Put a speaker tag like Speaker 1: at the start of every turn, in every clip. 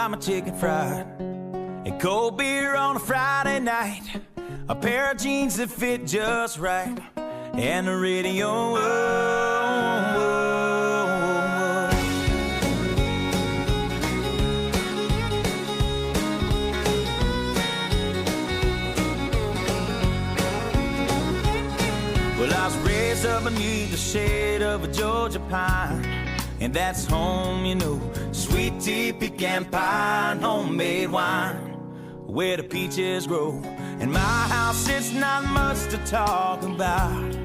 Speaker 1: got my chicken fried and cold beer on a Friday night, a pair of jeans that fit just right, and the radio. Well, I was raised up beneath the shade of a Georgia pine, and that's home, you know. Sweet tea, pecan pie, and homemade wine, where the peaches grow. In my house, it's not much to talk about,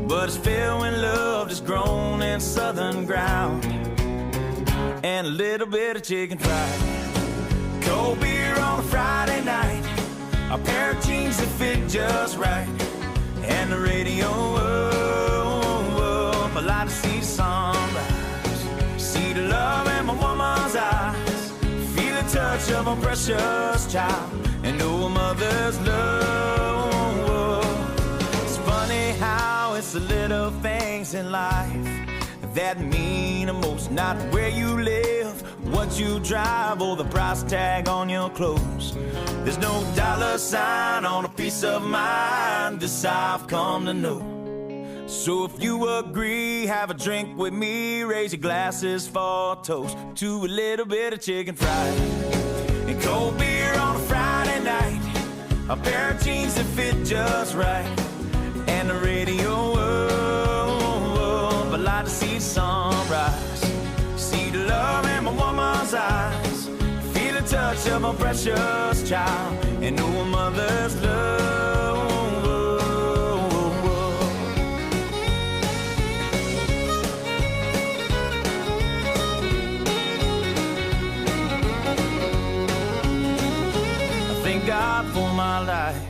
Speaker 1: but it's filled with love that's grown in southern ground, and a little bit of chicken fried, cold beer on a Friday night, a pair of jeans that fit just right, and the radio up. I like to see the sunrise, see the love in my woman's eyes, feel the touch of a precious child, and know a mother's love. It's funny how it's the little things in life that mean the most. Not where you live, what you drive, or the price tag on your clothes. There's no dollar sign on a piece of mind, this I've come to know. So if you agree, have a drink with me, raise your glasses for a toast to a little bit of chicken fried and cold beer on a Friday night, a pair of jeans that fit just right, and the radio up. I like to see the sunrise, see the love in my woman's eyes, feel the touch of a precious child, and know a mother's love. God for my life,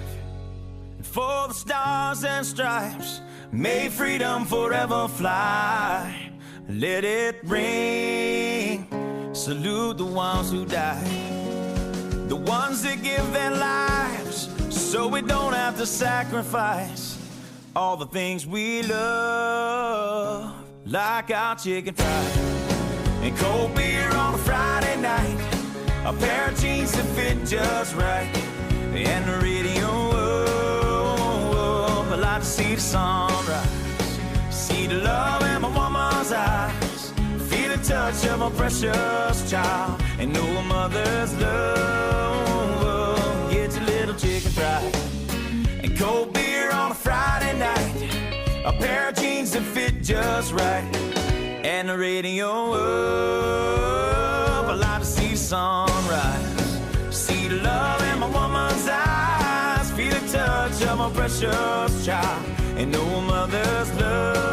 Speaker 1: and for the stars and stripes, may freedom forever fly. Let it ring, salute the ones who died, the ones that give their lives so we don't have to sacrifice all the things we love, like our chicken fried and cold beer on a Friday night, a pair of jeans that fit just right, and the radio up. I like to see the sunrise, see the love in my woman's eyes, feel the touch of a precious child, and know a mother's love. Get your little chicken fried and cold beer on a Friday night, a pair of jeans that fit just right, and the radio up. I like to see the sunrise, see the love in my woman's eyes, feel the touch of a precious child, and know a mother's love.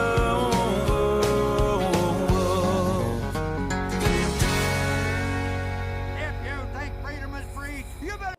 Speaker 2: If you think freedom is free, you better.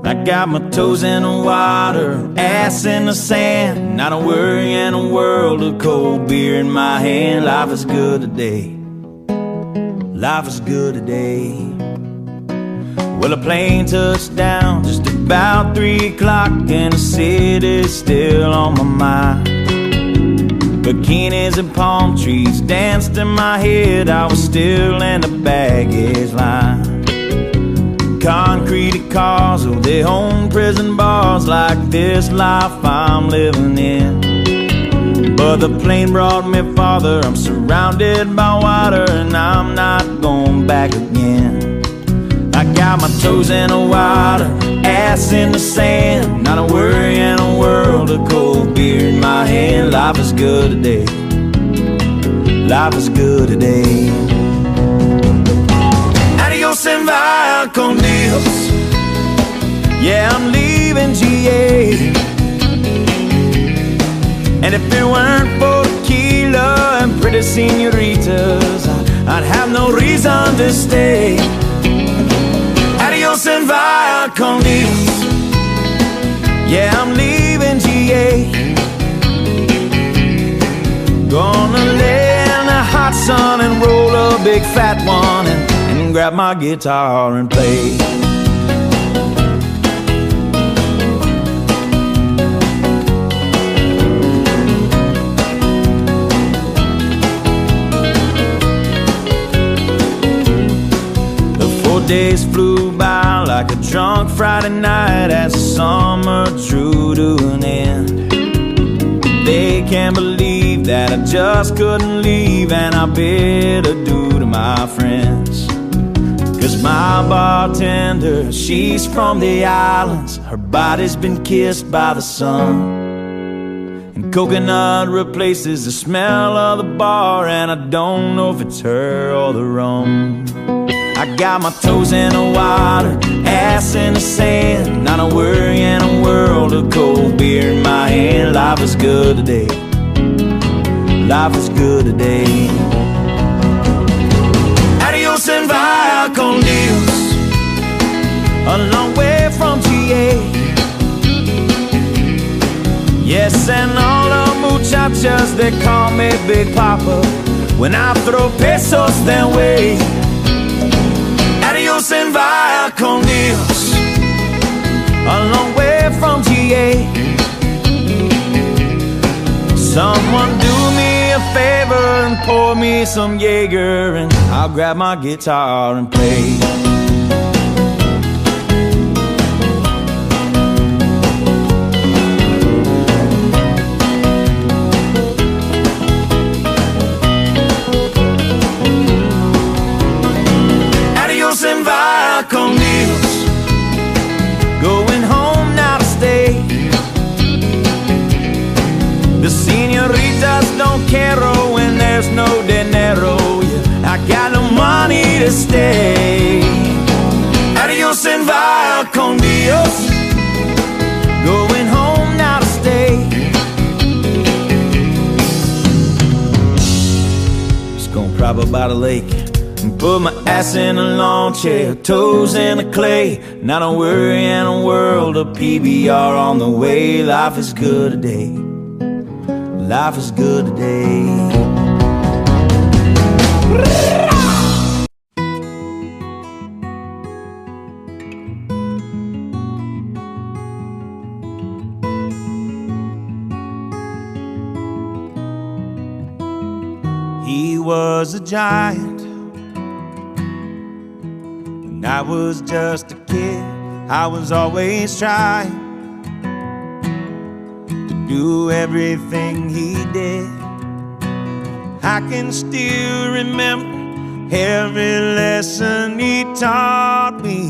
Speaker 1: I got my toes in the water, ass in the sand, not a worry in a world of cold beer in my hand. Life is good today, life is good today. Well, a plane touched down just about 3 o'clock, and the city's still on my mind. Bikinis and palm trees danced in my head, I was still in the baggage line. Concrete cars, oh, they own prison bars, like this life I'm living in. But the plane brought me farther, I'm surrounded by water, and I'm not going back again. I got my toes in the water, ass in the sand, not a worry in a world of cold beer in my hand. Life is good today, life is good today. Adios and via con Dios, yeah, I'm leaving GA. And if it weren't for tequila and pretty senoritas, I'd have no reason to stay. Adios and via con Dios. Yeah, I'm leaving GA. Gonna lay in the hot sun and roll a big fat one and grab my guitar and play. The 4 days flew by like a drunk Friday night as the summer drew to an end. They can't believe that I just couldn't leave, and I bid adieu to my friends. 'Cause my bartender, she's from the islands. Her body's been kissed by the sun, and coconut replaces the smell of the bar, and I don't know if it's her or the rum. I got my toes in the water, ass in the sand, not a worry in a world of cold beer in my hand. Life is good today. Life is good today. Adios and via con Dios. A long way from GA. Yes, and all the muchachas, they call me Big Papa when I throw pesos their way. Adios and via con Dios. A long way from GA. Someone do me a favor and pour me some Jaeger, and I'll grab my guitar and play. Adios and via con Dios. Going home now to stay. The senoritas don't care when there's no dinero. Yeah, I got no money to stay. Adios and via con Dios. Going home now to stay. Just gonna prop up by the lake and put my ass in a lawn chair, toes in the clay. Not a worry in a world of PBR on the way. Life is good today. Life is good today. He was a giant when I was just a kid. I was always trying do everything he did. I can still remember every lesson he taught me.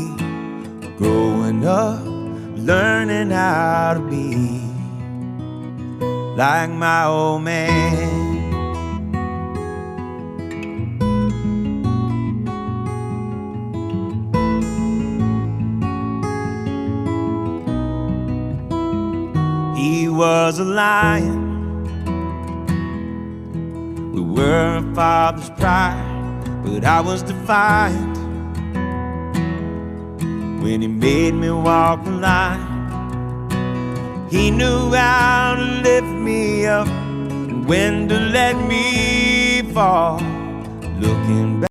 Speaker 1: Growing up, learning how to be like my old man. He was a lion. We were a father's pride, but I was defiant when he made me walk the line. He knew how to lift me up and when to let me fall. Looking back,